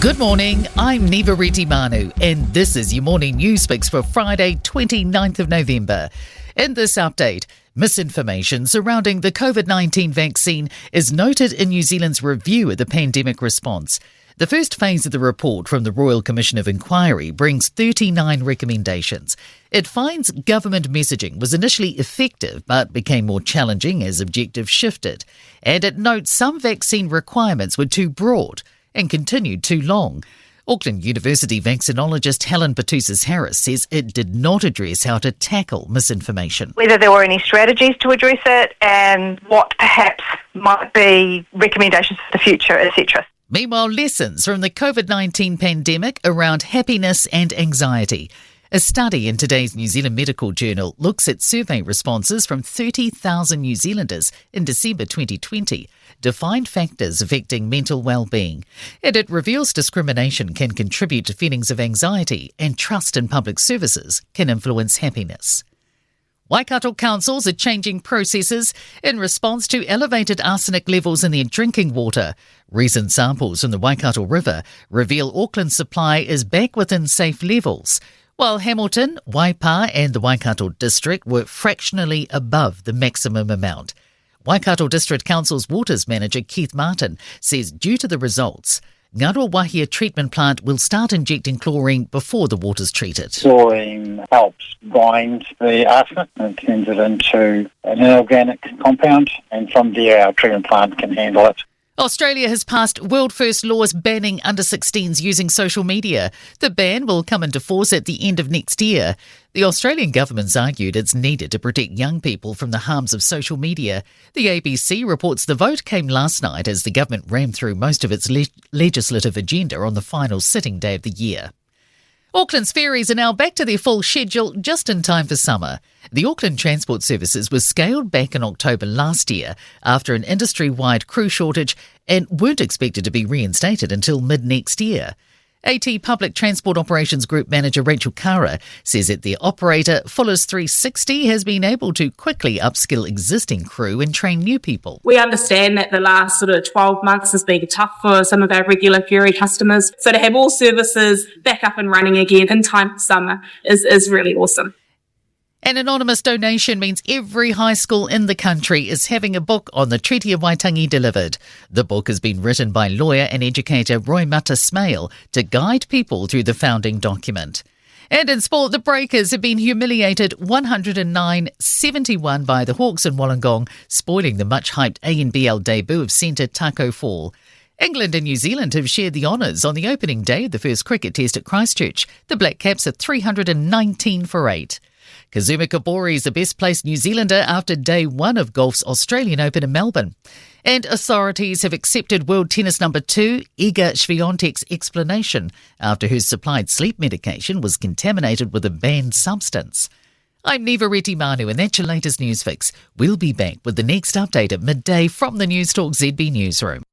Good morning, I'm Neva Manu, and this is your morning news fix for Friday, 29th of November. In this update, misinformation surrounding the COVID-19 vaccine is noted in New Zealand's review of the pandemic response. The first phase of the report from the Royal Commission of Inquiry brings 39 recommendations. It finds government messaging was initially effective but became more challenging as objectives shifted. And it notes some vaccine requirements were too broad and continued too long. Auckland University vaccinologist Helen Pertussis-Harris says it did not address how to tackle misinformation. Whether there were any strategies to address it and what perhaps might be recommendations for the future, etc. Meanwhile, lessons from the COVID-19 pandemic around happiness and anxiety. A study in today's New Zealand Medical Journal looks at survey responses from 30,000 New Zealanders in December 2020 to find factors affecting mental well-being. And it reveals discrimination can contribute to feelings of anxiety and trust in public services can influence happiness. Waikato councils are changing processes in response to elevated arsenic levels in their drinking water. Recent samples from the Waikato River reveal Auckland's supply is back within safe levels, while Hamilton, Waipa and the Waikato District were fractionally above the maximum amount. Waikato District Council's Waters Manager Keith Martin says due to the results, Ngaroa Wahia treatment plant will start injecting chlorine before the water's treated. Chlorine helps bind the arsenic and turns it into an inorganic compound, and from there our treatment plant can handle it. Australia has passed world-first laws banning under-16s using social media. The ban will come into force at the end of next year. The Australian government's argued it's needed to protect young people from the harms of social media. The ABC reports the vote came last night as the government rammed through most of its legislative agenda on the final sitting day of the year. Auckland's ferries are now back to their full schedule just in time for summer. The Auckland Transport Services was scaled back in October last year after an industry-wide crew shortage and weren't expected to be reinstated until mid-next year. AT Public Transport Operations Group Manager Rachel Kara says that their operator, Fuller's 360, has been able to quickly upskill existing crew and train new people. We understand that the last 12 months has been tough for some of our regular ferry customers. So to have all services back up and running again in time for summer is really awesome. An anonymous donation means every high school in the country is having a book on the Treaty of Waitangi delivered. The book has been written by lawyer and educator Roy Mata-Smale to guide people through the founding document. And in sport, the Breakers have been humiliated 109-71 by the Hawks in Wollongong, spoiling the much-hyped ANBL debut of centre Taco Fall. England and New Zealand have shared the honours on the opening day of the first cricket test at Christchurch. The Black Caps are 319 for 8. Kazuma Kabori is the best-placed New Zealander after day one of golf's Australian Open in Melbourne. And authorities have accepted world tennis number 2, Iga Swiatek's explanation after her supplied sleep medication was contaminated with a banned substance. I'm Neva Manu, and that's your latest news fix. We'll be back with the next update at midday from the Newstalk ZB newsroom.